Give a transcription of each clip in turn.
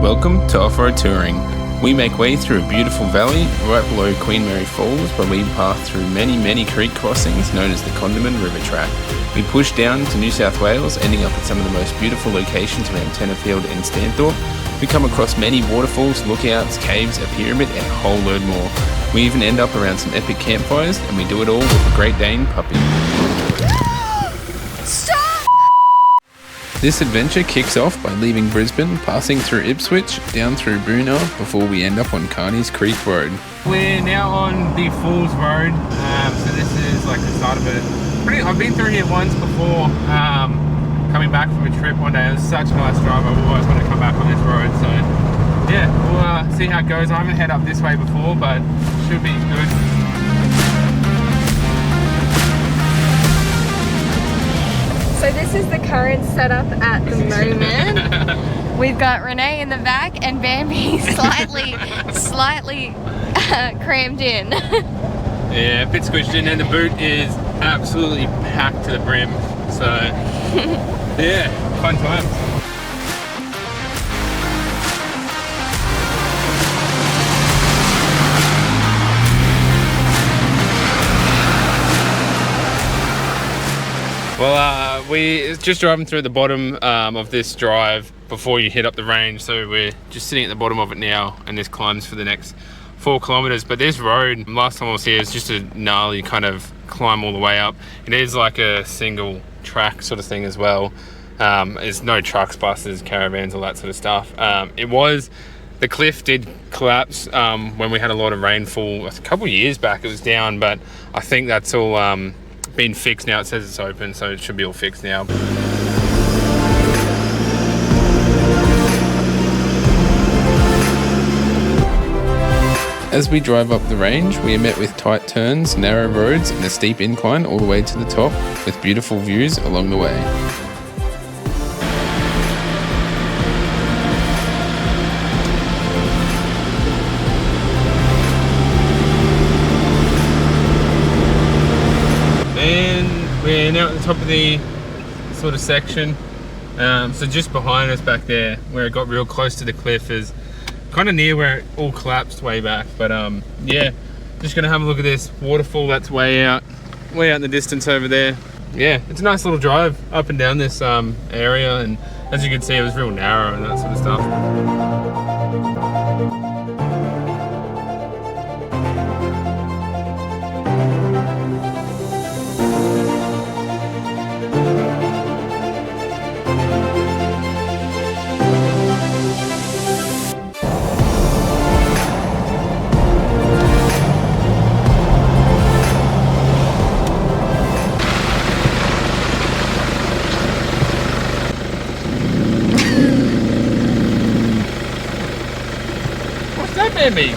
Welcome to Offroad Touring. We make way through a beautiful valley right below Queen Mary Falls, where we pass through many creek crossings known as the Condamine River Track. We push down to New South Wales, ending up at some of the most beautiful locations around Tenterfield and Stanthorpe. We come across many waterfalls, lookouts, caves, a pyramid, and a whole load more. We even end up around some epic campfires, and we do it all with the Great Dane puppy. Stop! This adventure kicks off by leaving Brisbane, passing through Ipswich, down through Boonah, before we end up on Carney's Creek Road. We're now on the Falls Road, so this is like the start of it. I've been through here once before, coming back from a trip one day. It was such a nice drive. I've always wanted to come back on this road, so yeah, we'll see how it goes. I haven't headed up this way before, but should be good. So this is the current setup at the moment. We've got Renee in the back and Bambi slightly crammed in. Yeah, a bit squished in, and the boot is absolutely packed to the brim. So yeah, fun times. Well, we're just driving through the bottom of this drive before you hit up the range, so we're just sitting at the bottom of it now, and this climbs for the next 4 kilometers. But this road, last time I was here, is just a gnarly kind of climb all the way up. It is like a single track sort of thing as well. There's no trucks, buses, caravans, all that sort of stuff. The cliff did collapse when we had a lot of rainfall a couple of years back. It was down, but I think that's all been fixed now. It says it's open, so it should be all fixed now. As we drive up the range, we are met with tight turns, narrow roads, and a steep incline all the way to the top, with beautiful views along the way. And we're now at the top of the sort of section. So just behind us back there, where it got real close to the cliff, is kind of near where it all collapsed way back. But yeah, just gonna have a look at this waterfall that's way out in the distance over there. Yeah, it's a nice little drive up and down this area, and as you can see, it was real narrow and that sort of stuff. Me.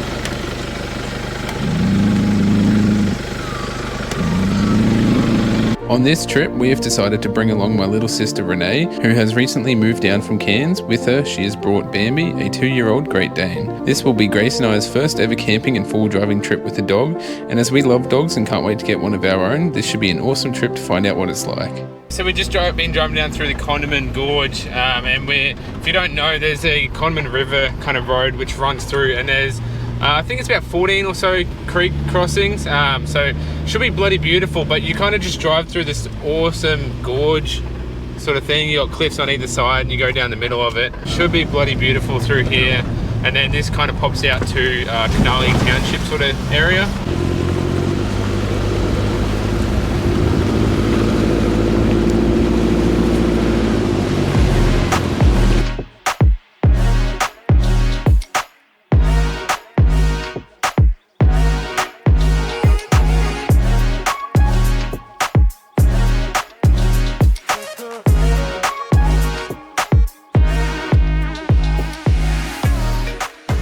On this trip, we have decided to bring along my little sister Renee, who has recently moved down from Cairns. With her, she has brought Bambi, a 2-year-old Great Dane. This will be Grace and I's first ever camping and full driving trip with a dog, and as we love dogs and can't wait to get one of our own, this should be an awesome trip to find out what it's like. So we've just been driving down through the Condamine Gorge, and if you don't know, there's a Condamine River kind of road which runs through, and there's I think it's about 14 or so creek crossings, so it should be bloody beautiful. But you kind of just drive through this awesome gorge sort of thing. You got cliffs on either side and you go down the middle of it. Should be bloody beautiful through here, and then this kind of pops out to Condamine Township sort of area.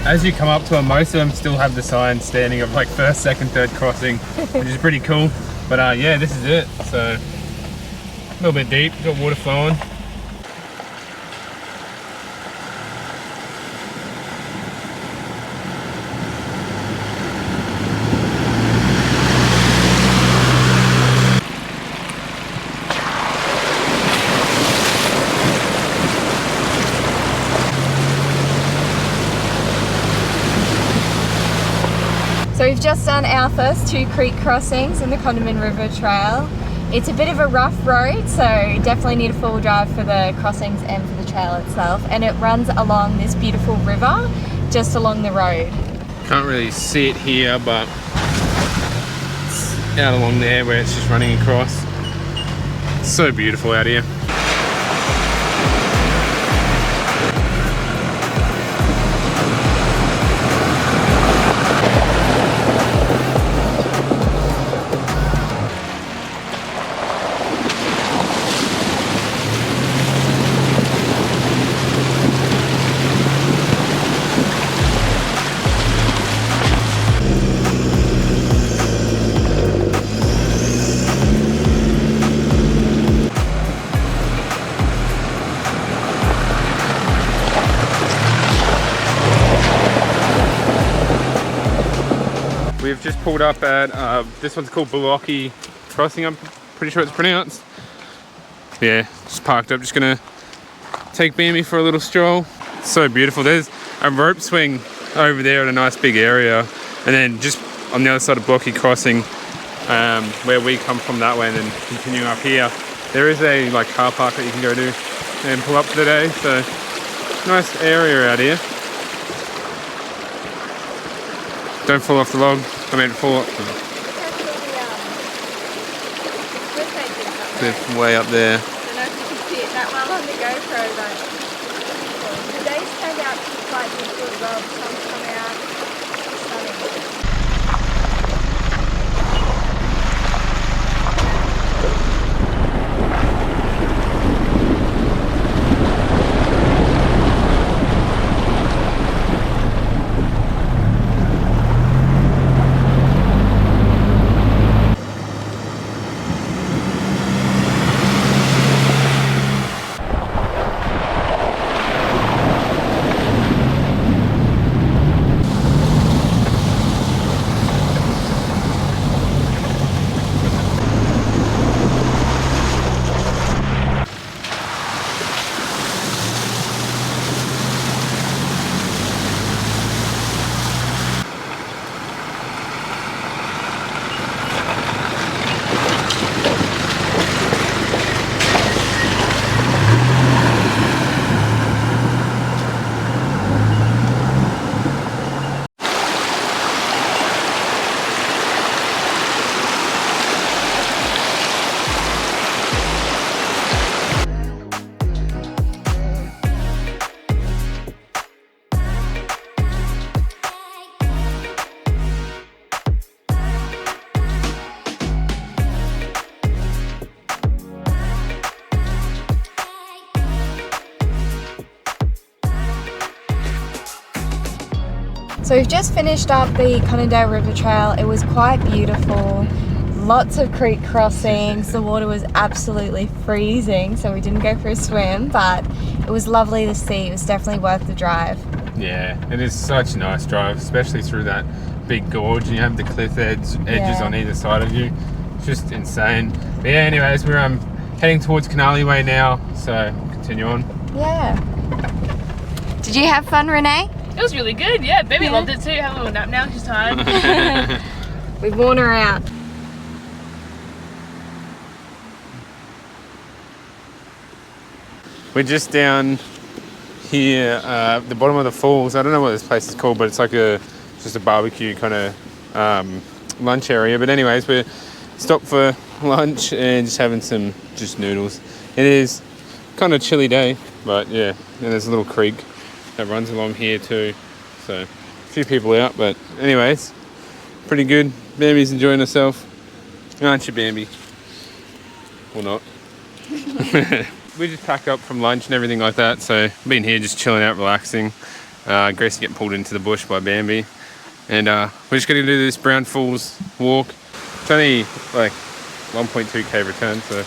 As you come up to them, most of them still have the sign standing of like first, second, third crossing, which is pretty cool. But yeah, this is it. So a little bit deep, got water flowing. So we've just done our first 2 creek crossings in the Condamine River Trail. It's a bit of a rough road, so definitely need a 4-wheel drive for the crossings and for the trail itself. And it runs along this beautiful river, just along the road. Can't really see it here, but it's out along there where it's just running across. It's so beautiful out here. We've just pulled up at, this one's called Bullocky Crossing, I'm pretty sure it's pronounced. Yeah, just parked up, just gonna take Bambi for a little stroll. It's so beautiful. There's a rope swing over there at a nice big area. And then just on the other side of Bullocky Crossing, where we come from that way and then continue up here, there is a like car park that you can go to and pull up for the day. So nice area out here. Don't fall off the log. I mean, fall off the cliff way up there. I don't know if you can see it that well on the GoPro, but the days turned out quite beautiful as well. The sun's come out. It's stunning. So we've just finished up the Condamine River Trail. It was quite beautiful. Lots of creek crossings. The water was absolutely freezing, so we didn't go for a swim, but it was lovely to see. It was definitely worth the drive. Yeah, it is such a nice drive, especially through that big gorge, and you have the cliff edges on either side of you. It's just insane. But yeah, anyways, we're heading towards Canali Way now, so we'll continue on. Yeah. Did you have fun, Renee? It was really good, yeah. Baby loved it too. Have a little nap now, she's tired. We've worn her out. We're just down here at the bottom of the falls. I don't know what this place is called, but it's like just a barbecue kind of lunch area. But anyways, we're stopped for lunch and just having some just noodles. It is kind of a chilly day, but yeah. And there's a little creek that runs along here too. So a few people out, but anyways, pretty good. Bambi's enjoying herself. Aren't you, Bambi? Or not. We just packed up from lunch and everything like that, so been here just chilling out, relaxing. Grace getting pulled into the bush by Bambi, and we're just going to do this Brown Falls walk. It's only like 1.2k return, so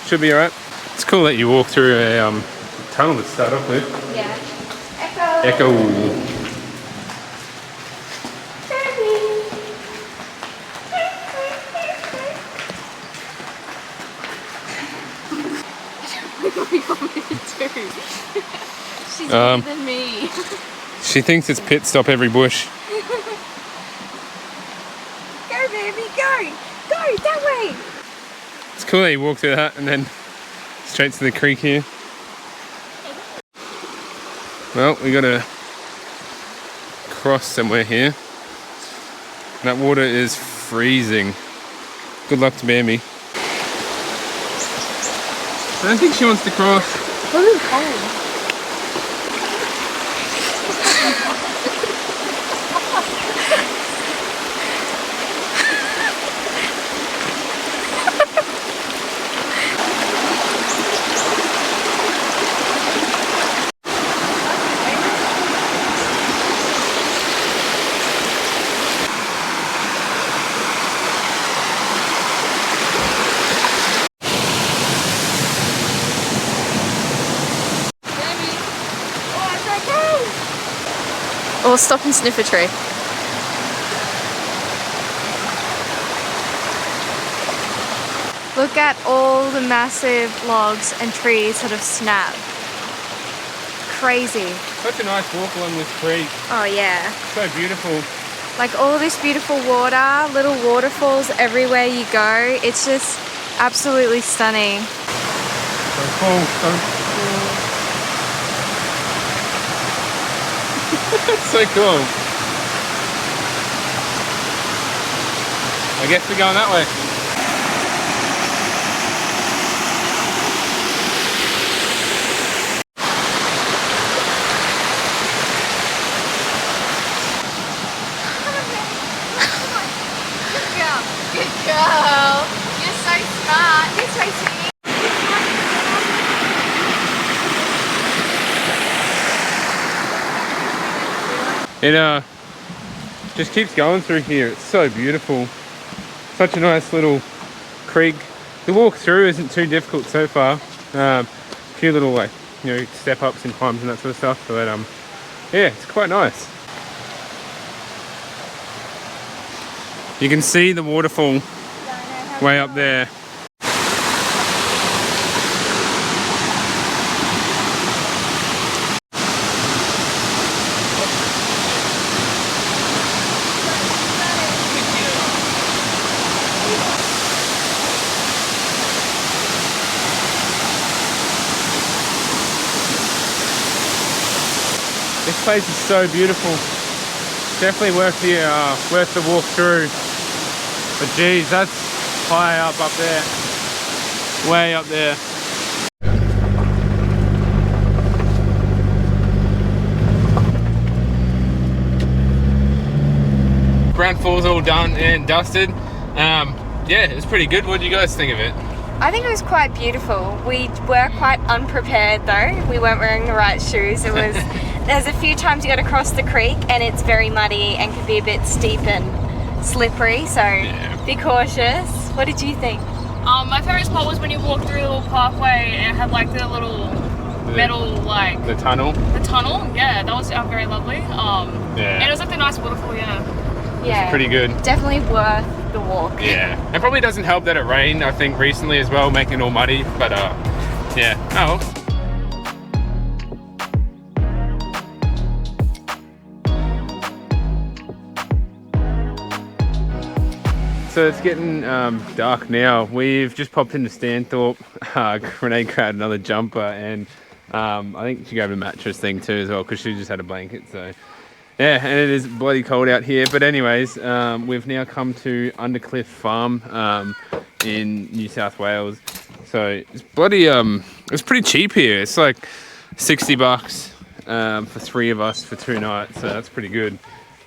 should be alright. It's cool that you walk through a tunnel to start off with. Yeah. Echo. Echo. What do you want me to do? She's bigger than me. She thinks it's pit stop every bush. cool that you walk through that and then straight to the creek here. Well, we gotta cross somewhere here. That water is freezing. Good luck to Bambi. I don't think she wants to cross. Ooh, cold. Or stop and sniff a tree. Look at all the massive logs and trees that have snapped. Crazy. Such a nice walk along this creek. Oh yeah. So beautiful. Like all this beautiful water, little waterfalls everywhere you go. It's just absolutely stunning. So cool. So cool. That's so cool. I guess we're going that way. Good girl. You're so smart. This way, Sydney. It just keeps going through here. It's so beautiful. Such a nice little creek. The walk through isn't too difficult so far. A few little like, you know, step ups and climbs and that sort of stuff. But yeah, it's quite nice. You can see the waterfall way up there. This place is so beautiful. Definitely worth the walk through. But geez, that's high up there. Way up there. Grand Falls all done and dusted. Yeah, it was pretty good. What did you guys think of it? I think it was quite beautiful. We were quite unprepared though. We weren't wearing the right shoes. It was there's a few times you got to cross the creek and it's very muddy and can be a bit steep and slippery, so yeah. Be cautious. What did you think? My favourite spot was when you walked through the little pathway and it had like the little metal like... The tunnel? The tunnel, yeah, that was very lovely. Yeah. And it was like the nice waterfall, yeah. Yeah. It's pretty good. Definitely worth the walk. Yeah. It probably doesn't help that it rained, I think, recently as well, making it all muddy, but yeah. Oh well. So it's getting dark now. We've just popped into Stanthorpe. Renee grabbed another jumper and I think she grabbed a mattress thing too as well because she just had a blanket. So yeah, and it is bloody cold out here. But anyways, we've now come to Undercliff Farm in New South Wales. So it's bloody, it's pretty cheap here. It's like $60 for 3 of us for 2 nights. So that's pretty good.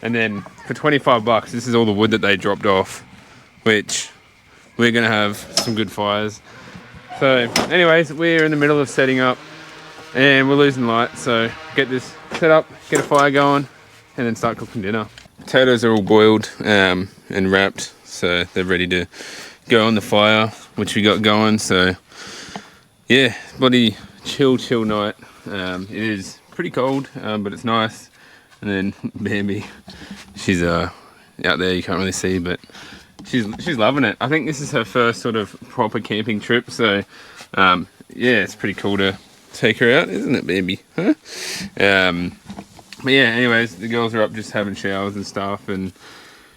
And then for $25, this is all the wood that they dropped off, which we're gonna have some good fires. So anyways, we're in the middle of setting up and we're losing light, so get this set up, get a fire going and then start cooking dinner. Potatoes are all boiled and wrapped, so they're ready to go on the fire, which we got going. So yeah, bloody chill night. It is pretty cold, but it's nice. And then Bambi, she's out there, you can't really see, but she's loving it. I think this is her first sort of proper camping trip, so yeah, it's pretty cool to take her out, isn't it, Bambi? Huh? But yeah, anyways, the girls are up just having showers and stuff, and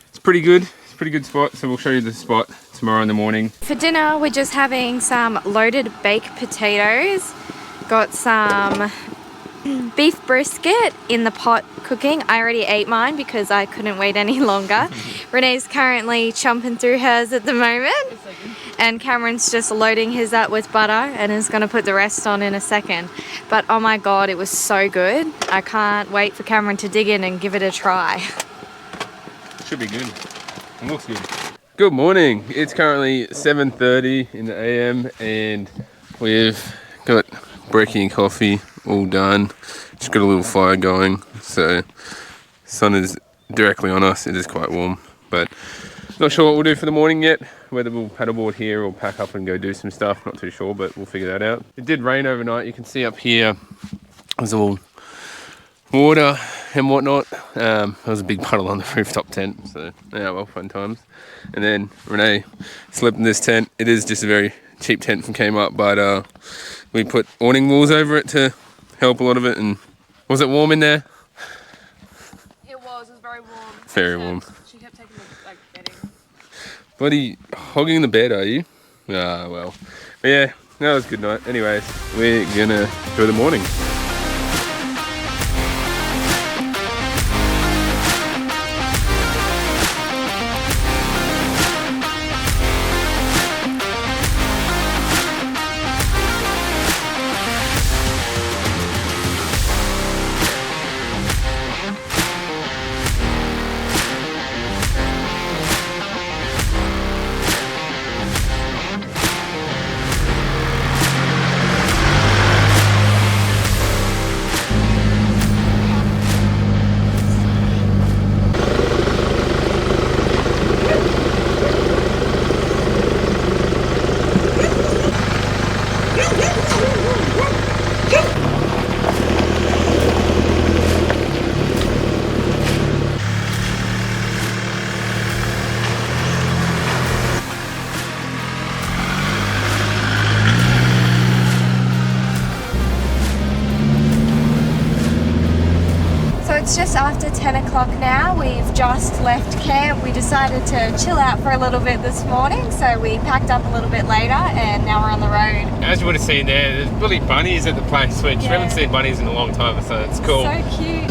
it's pretty good. It's a pretty good spot, so we'll show you the spot. It's tomorrow in the morning. For dinner, we're just having some loaded baked potatoes. Got some beef brisket in the pot cooking. I already ate mine because I couldn't wait any longer. Renee's currently chomping through hers at the moment. And Cameron's just loading his up with butter and is going to put the rest on in a second. But oh my god, it was so good. I can't wait for Cameron to dig in and give it a try. Should be good. It looks good. Good morning. It's currently 7:30 in the AM and we've got brekkie and coffee all done. Just got a little fire going. So sun is directly on us. It is quite warm, but not sure what we'll do for the morning yet. Whether we'll paddleboard here or pack up and go do some stuff, not too sure, but we'll figure that out. It did rain overnight. You can see up here there's all water and whatnot. There was a big puddle on the rooftop tent, so yeah, well, fun times. And then Renee slept in this tent. It is just a very cheap tent from Kmart, but we put awning walls over it to help a lot of it. And was it warm in there? It was very warm. Very warm. She kept taking the bedding. Bloody hogging the bed, are you? Ah, well. But yeah, that was a good night. Anyways, we're gonna go the morning. It's just after 10 o'clock now. We've just left camp. We decided to chill out for a little bit this morning, so we packed up a little bit later and now we're on the road. As you would have seen there, there's bloody bunnies at the place, which we haven't seen bunnies in a long time, so it's cool. So cute.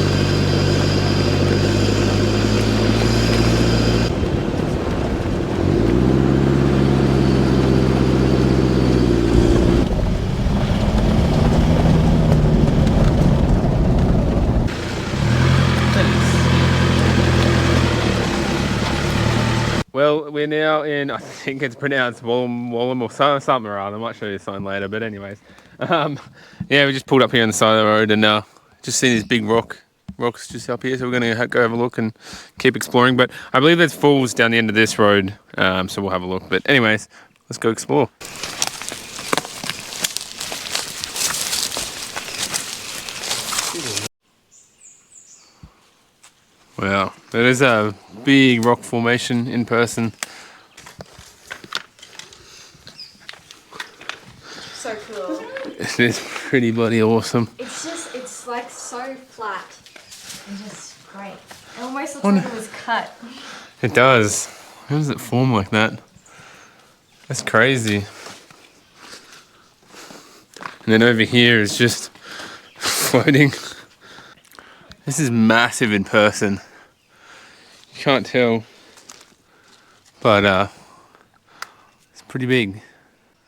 Well, we're now in, I think it's pronounced Wallum or something or other. I might show you a sign later, but anyways. Yeah, we just pulled up here on the side of the road and just seen these big rocks just up here. So we're going to go have a look and keep exploring. But I believe there's falls down the end of this road, so we'll have a look. But anyways, let's go explore. Wow, that is a big rock formation in person. So cool. It is pretty bloody awesome. It's like so flat and just great. It almost looks like it was cut. It does. How does it form like that? That's crazy. And then over here is just floating. This is massive in person. You can't tell, but it's pretty big.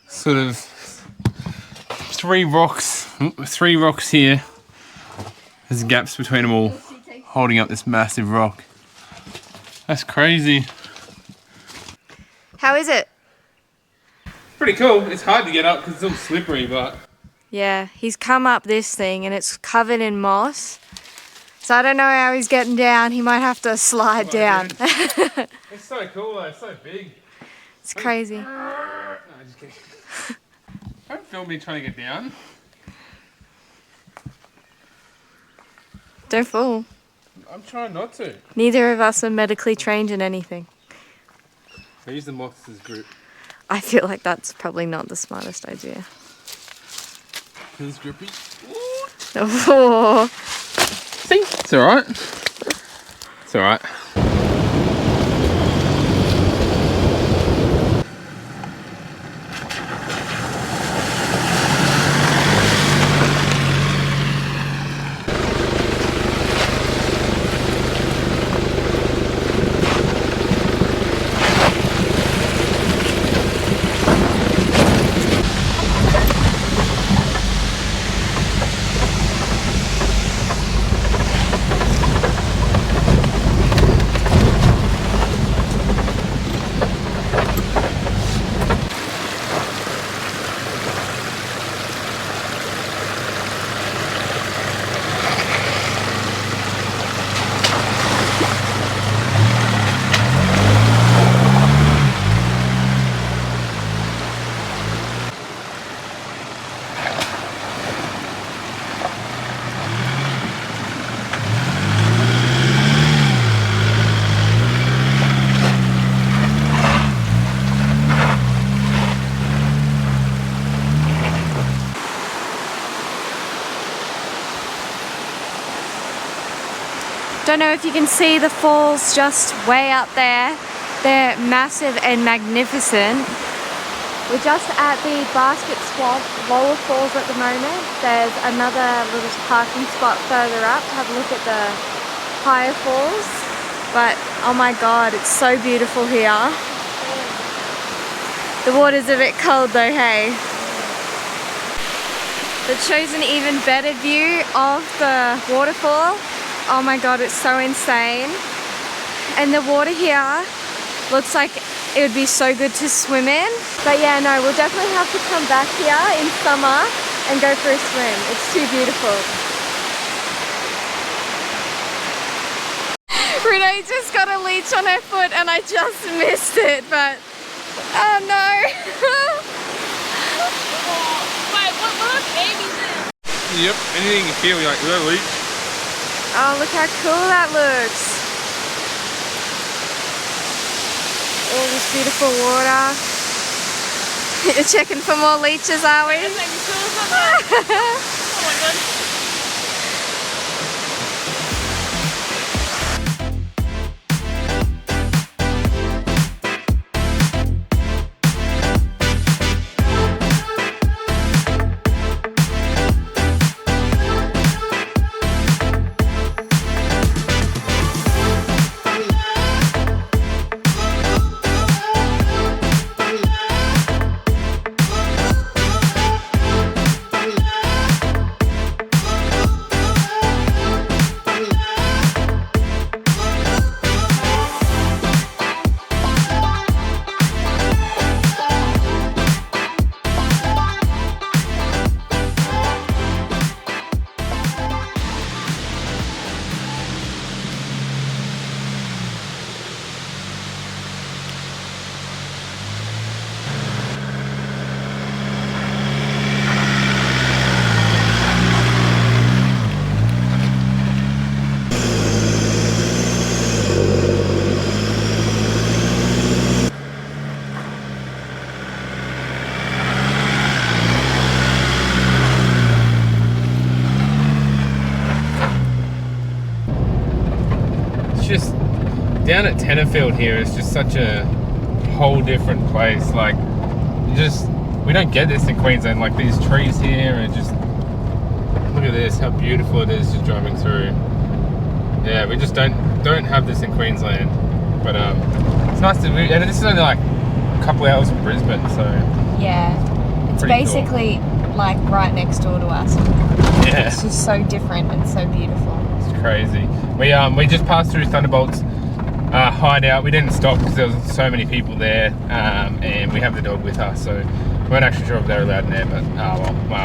Sort of three rocks here. There's gaps between them all, holding up this massive rock. That's crazy. How is it? Pretty cool. It's hard to get up because it's all slippery, but Yeah, he's come up this thing and it's covered in moss. So I don't know how he's getting down. He might have to slide down. it's so cool though. It's so big. It's crazy. No, just kidding. Don't film me trying to get down. Don't fall. I'm trying not to. Neither of us are medically trained in anything. I use the moss as grip. I feel like that's probably not the smartest idea. Feels grippy. Oh. See? It's alright. It's alright. Don't know if you can see the falls just way up there. They're massive and magnificent. We're just at the Basket Swamp lower falls at the moment. There's another little parking spot further up to have a look at the higher falls. But oh my god, it's so beautiful here. The water's a bit cold though, hey? That shows an even better view of the waterfall. Oh my god, it's so insane. And the water here looks like it would be so good to swim in. But yeah, no, we'll definitely have to come back here in summer and go for a swim. It's too beautiful. Renee just got a leech on her foot and I just missed it, but oh no. Wait, what game is it? Yep, anything you feel like, is that a leak? Oh, look how cool that looks. All this beautiful water. You're checking for more leeches, are we? Oh my god. Just down at Tenterfield here, it's just such a whole different place. Like, we don't get this in Queensland. Like these trees here, and just look at this, how beautiful it is just driving through. Yeah, we just don't have this in Queensland. But it's nice to move, and this is only like a couple hours from Brisbane, so Yeah, it's basically like right next door to us. yeah, It's just so different and so beautiful. it's crazy. We just passed through Thunderbolt's hideout. We didn't stop because there was so many people there, and we have the dog with us, so we weren't actually sure if they were allowed in there, but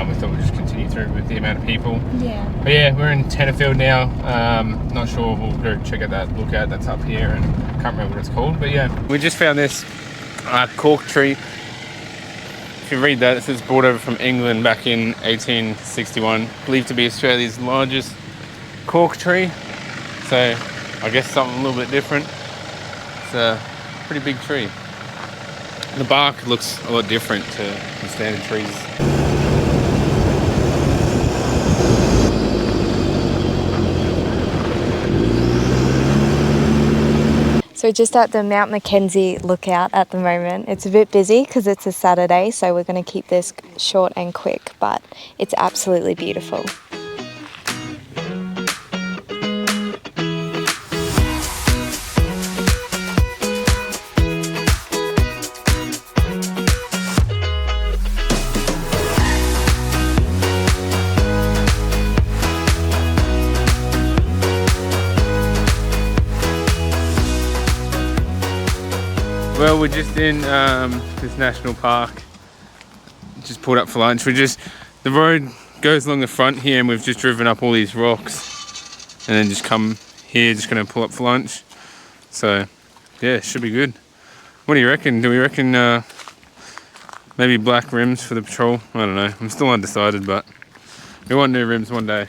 we thought we'd just continue through with the amount of people. Yeah. But yeah, we're in Tenterfield now. Not sure, we'll go check out that lookout that's up here, and can't remember what it's called, but yeah. We just found this cork tree. If you read that, it says brought over from England back in 1861, believed to be Australia's largest cork tree. So I guess something a little bit different. It's a pretty big tree. The bark looks a lot different to the standard trees. So just at the Mount Mackenzie lookout at the moment. It's a bit busy because it's a Saturday, so we're going to keep this short and quick, but it's absolutely beautiful. Well, we're just in this national park. Just pulled up for lunch. The road goes along the front here, and we've just driven up all these rocks, and then just come here. Just gonna pull up for lunch. So, yeah, should be good. What do you reckon? Do we reckon maybe black rims for the patrol? I don't know. I'm still undecided, but we want new rims one day.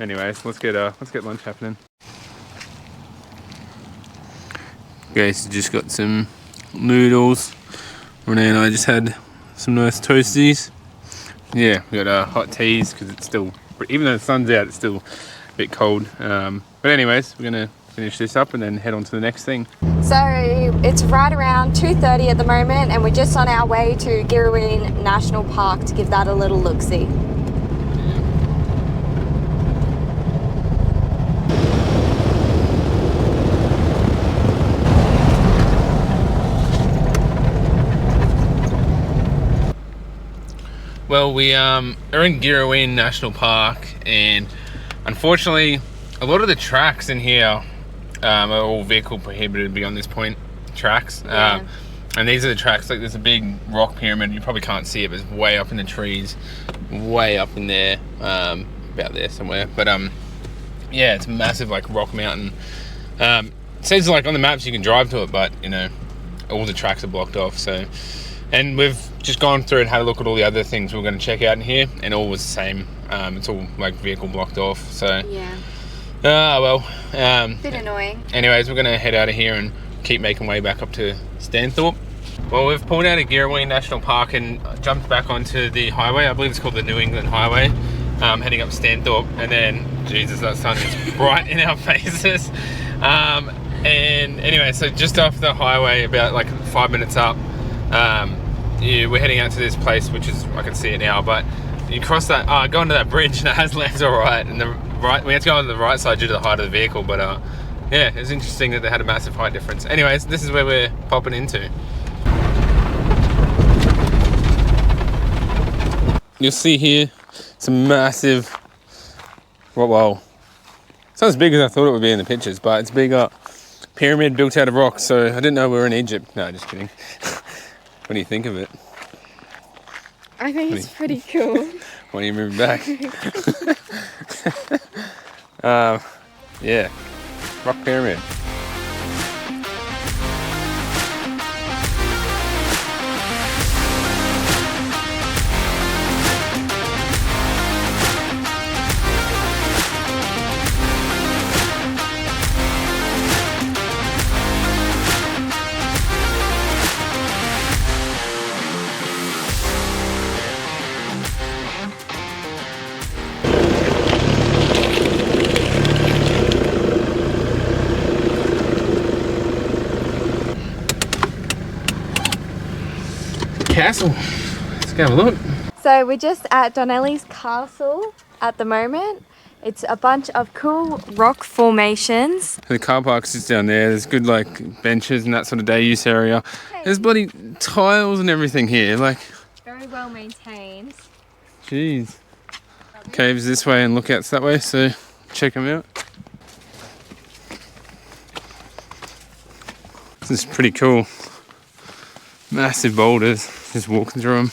Anyways, let's get lunch happening. Guys, just got some noodles. Renee and I just had some nice toasties. Yeah, we got hot teas because it's still, even though the sun's out, it's still bit cold. But anyways, we're gonna finish this up and then head on to the next thing. So it's right around 2:30 at the moment, and we're just on our way to Girraween National Park to give that a little look-see. Well, we are in Girraween National Park, and unfortunately a lot of the tracks in here are all vehicle prohibited beyond this point tracks. Yeah. And these are the tracks. Like, there's a big rock pyramid, you probably can't see it, but it's way up in the trees, way up in there, about there somewhere. But yeah, it's a massive like rock mountain. It says like on the maps you can drive to it, but you know, all the tracks are blocked off. So, and we've just gone through and had a look at all the other things we were going to check out in here, and all was the same. It's all like vehicle blocked off. So Yeah. well. Bit annoying. Anyways, we're going to head out of here and keep making way back up to Stanthorpe. Well, we've pulled out of Girraween National Park and jumped back onto the highway. I believe it's called the New England Highway, heading up Stanthorpe. And then, Jesus, that sun is bright in our faces. And anyway, so just off the highway, about like 5 minutes up, yeah, we're heading out to this place, which is, I can see it now, but you cross that, go under that bridge and it has left or right, and the right, we had to go on the right side due to the height of the vehicle, but yeah, it's interesting that they had a massive height difference. Anyways, this is where we're popping into. You'll see here some massive, well, it's not as big as I thought it would be in the pictures, but it's bigger. Pyramid built out of rock, so I didn't know we were in Egypt. No, just kidding. What do you think of it? I think it's pretty cool. Why are you moving back? Yeah, rock pyramid. Castle. Let's go have a look. So we're just at Donnelly's Castle at the moment. It's a bunch of cool rock formations. The car park sits down there. There's good like benches and that sort of day use area. There's bloody tiles and everything here. Like, Very well maintained. jeez. Caves this way and lookouts that way. So check them out. This is pretty cool. Massive boulders. Just walking through them.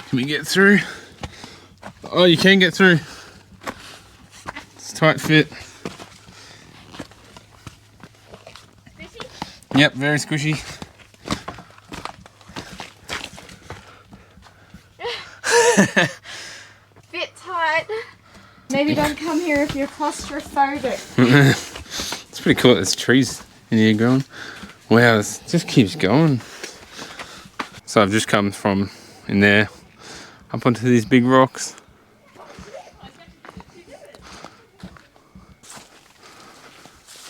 Can we get through? Oh, you can get through. It's a tight fit. Yep, very squishy. Bit tight. Maybe don't come here if you're claustrophobic. It's pretty cool. There's trees in here growing. Wow, this just keeps going. So I've just come from in there up onto these big rocks.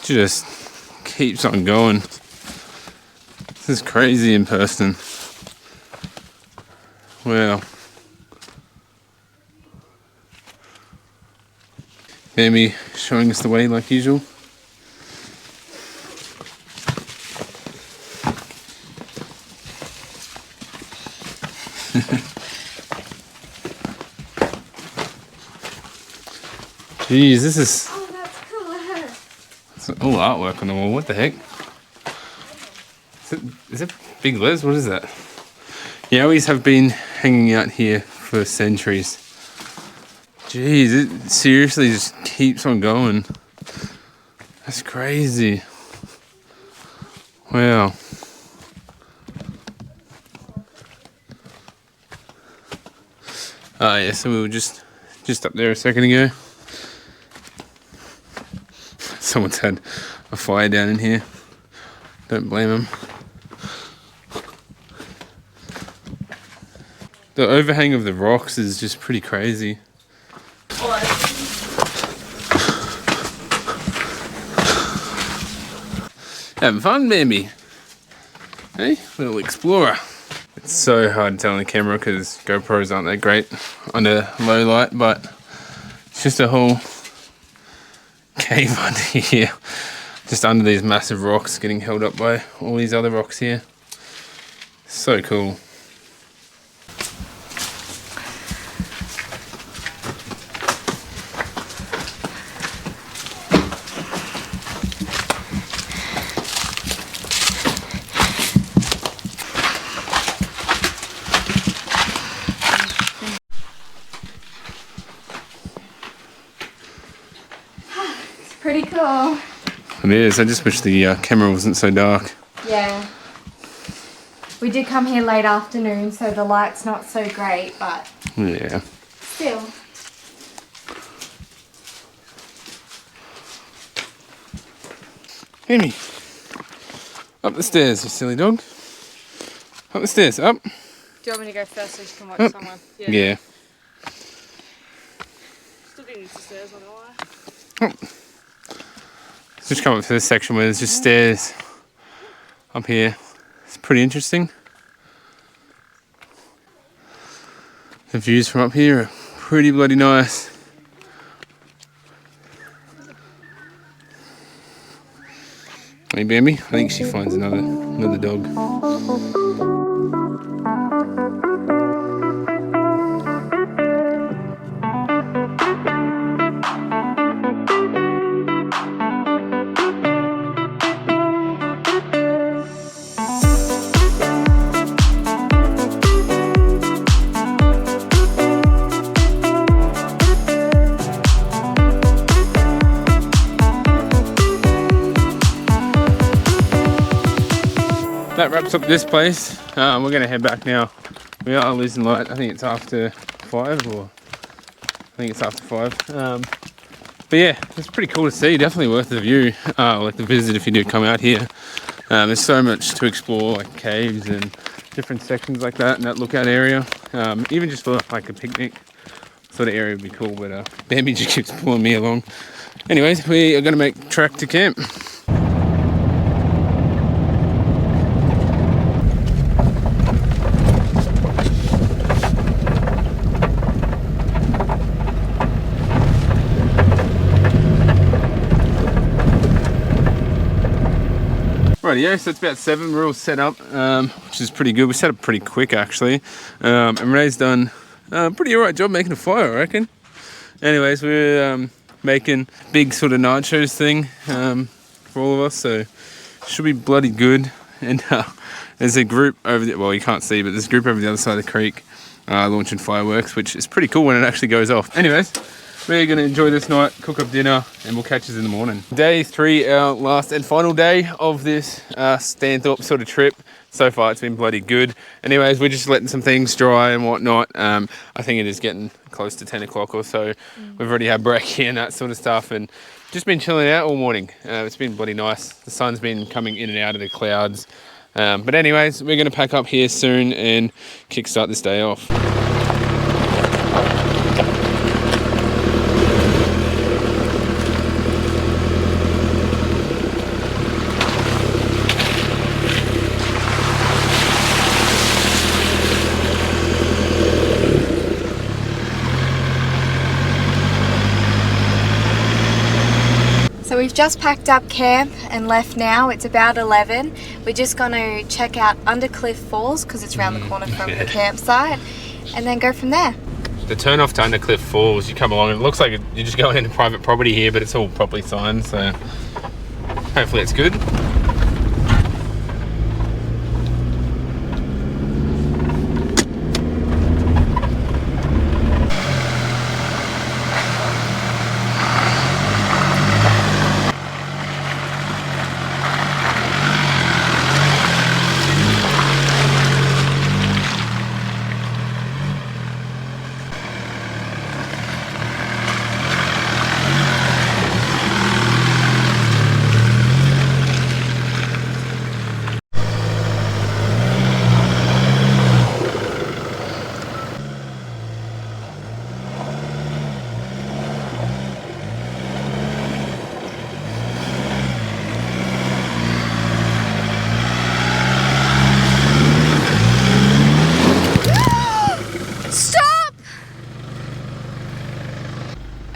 Just keeps on going. This is crazy in person. Wow. Amy showing us the way like usual. Jeez, this is... Oh, that's cool. It's all artwork on the wall. What the heck? Is it Big Les? What is that? Yowies have been hanging out here for centuries. Jeez, it seriously just keeps on going. That's crazy. Wow. Oh yeah, so we were just up there a second ago. Someone's had a fire down in here. Don't blame them. The overhang of the rocks is just pretty crazy. Having fun, baby. Hey, little explorer. It's so hard to tell on the camera because GoPros aren't that great under low light, but it's just a whole cave under here. Just under these massive rocks getting held up by all these other rocks here. So cool. Pretty cool. It is. I just wish the camera wasn't so dark. Yeah. We did come here late afternoon, so the light's not so great, but Yeah. still. Amy, up the stairs, you silly dog. Up the stairs, up. Do you want me to go first so you can watch Up. someone? Yeah. Still getting used to stairs, not gonna lie. Up. Just come up to this section where there's just stairs up here. It's pretty interesting. The views from up here are pretty bloody nice. Hey Bambi, I think she finds another dog. That wraps up this place. We're gonna head back now. We are losing light. I think it's after 5, or I think it's after 5. But yeah, it's pretty cool to see. Definitely worth the view, like the visit if you do come out here. There's so much to explore, like caves and different sections like that in that lookout area. Even just for like a picnic sort of area would be cool. But Bambi just keeps pulling me along. Anyways, we are gonna make trek to camp. Rightio, so it's about 7, we're all set up, which is pretty good. We set up pretty quick actually, and Renee's done a pretty alright job making a fire, I reckon. Anyways, we're making big sort of nachos thing for all of us, so should be bloody good. And there's a group over there, well you can't see, but there's a group over the other side of the creek launching fireworks, which is pretty cool when it actually goes off. Anyways, we're going to enjoy this night, cook up dinner, and we'll catch us in the morning. Day 3, our last and final day of this Stanthorpe sort of trip. So far, it's been bloody good. Anyways, we're just letting some things dry and whatnot. I think it is getting close to 10 o'clock or so. We've already had brekkie and that sort of stuff, and just been chilling out all morning. It's been bloody nice. The sun's been coming in and out of the clouds. But anyways, we're going to pack up here soon and kickstart this day off. So we've just packed up camp and left now. It's about 11. We're just going to check out Undercliff Falls because it's around the corner from the campsite, and then go from there. The turn off to Undercliff Falls, you come along and it looks like you're just going into private property here, but it's all properly signed, so hopefully it's good.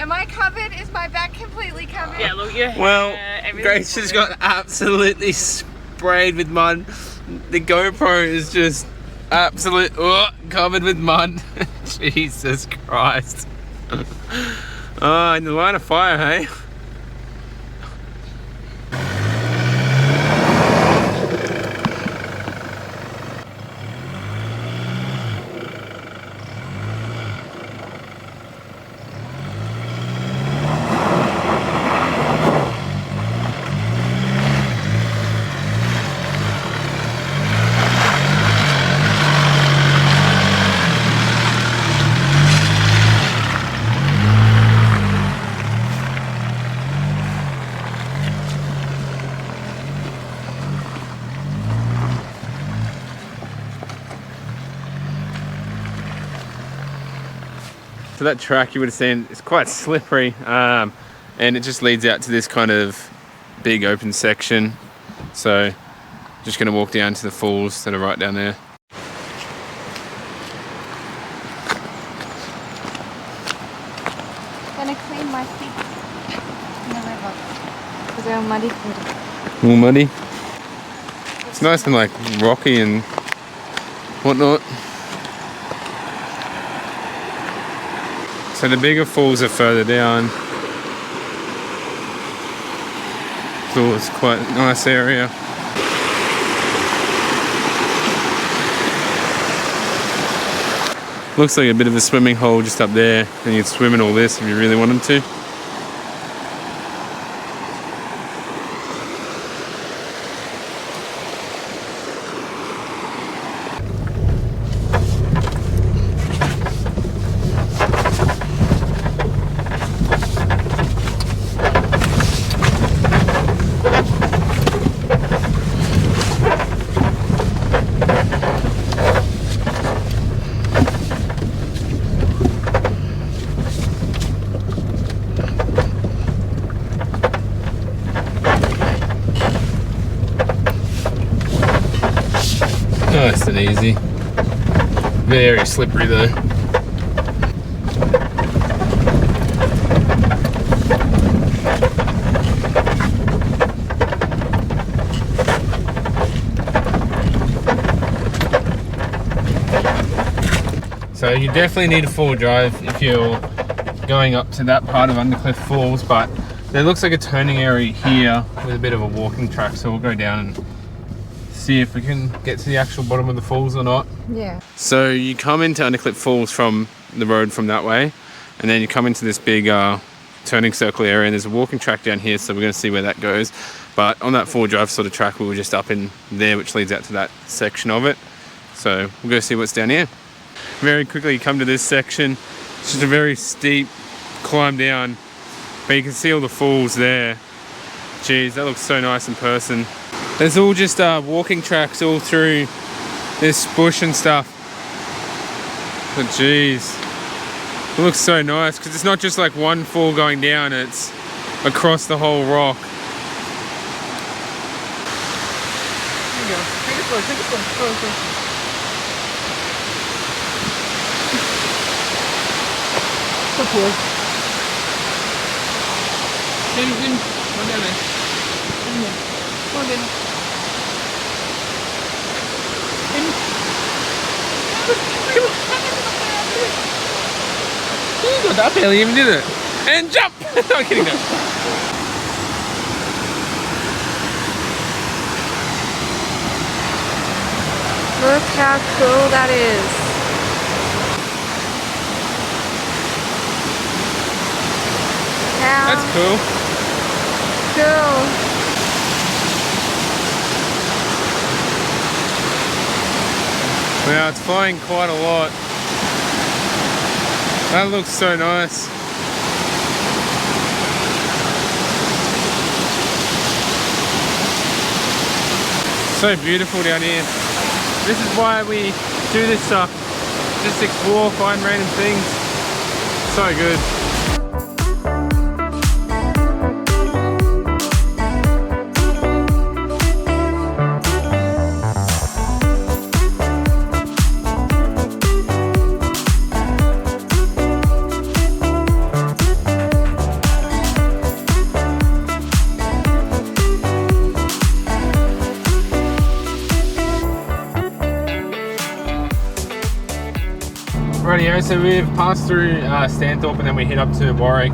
Am I covered? Is my back completely covered? Yeah, look, your hair, Well, everything's Grace has covered. got absolutely sprayed with mud. The GoPro is just covered with mud. Jesus Christ. Oh, in the line of fire, hey? So that track you would have seen is quite slippery, and it just leads out to this kind of big open section. So just going to walk down to the falls that are right down there. Gonna clean my feet in the river because they're all muddy feet. All muddy. It's nice and like rocky and whatnot. So the bigger falls are further down. So it's quite a nice area. Looks like a bit of a swimming hole just up there, and you can swim in all this if you really wanted to. Nice and easy. Very slippery though. So you definitely need a 4-wheel drive if you're going up to that part of Undercliff Falls, but there looks like a turning area here with a bit of a walking track, so we'll go down and see if we can get to the actual bottom of the falls or not. Yeah. So you come into Undercliff Falls from the road from that way, and then you come into this big turning circle area, and there's a walking track down here, so we're going to see where that goes. But on that 4-wheel drive sort of track, we were just up in there, which leads out to that section of it. So we'll go see what's down here. Very quickly you come to this section. It's just a very steep climb down, but you can see all the falls there. Geez, that looks so nice in person. There's all just walking tracks all through this bush and stuff. But geez, it looks so nice because it's not just like one fall going down, it's across the whole rock. There you go. Take it slow, take it slow. Slow. So cool. In. Go down there. Go down. You got that barely even did it. And jump! No, I'm kidding, no. Look how cool that is. How That's cool. cool. Wow, it's flying quite a lot. That looks so nice. So beautiful down here. This is why we do this stuff. Just explore, find random things. So good. so we've passed through Stanthorpe and then we head up to Warwick,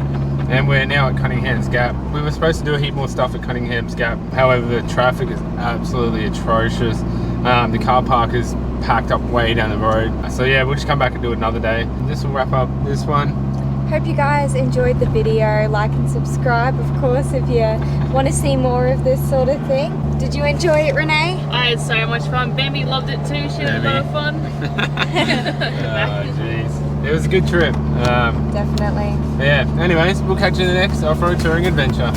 and we're now at Cunningham's Gap. We were supposed to do a heap more stuff at Cunningham's Gap, however the traffic is absolutely atrocious. The car park is packed up way down the road. So yeah, we'll just come back and do it another day. This will wrap up this one. Hope you guys enjoyed the video. Like and subscribe, of course, if you want to see more of this sort of thing. Did you enjoy it, Renee? I had so much fun. Bambi loved it too. She had a lot of fun. Oh jeez, it was a good trip. Definitely. Yeah, anyways, we'll catch you in the next off-road touring adventure.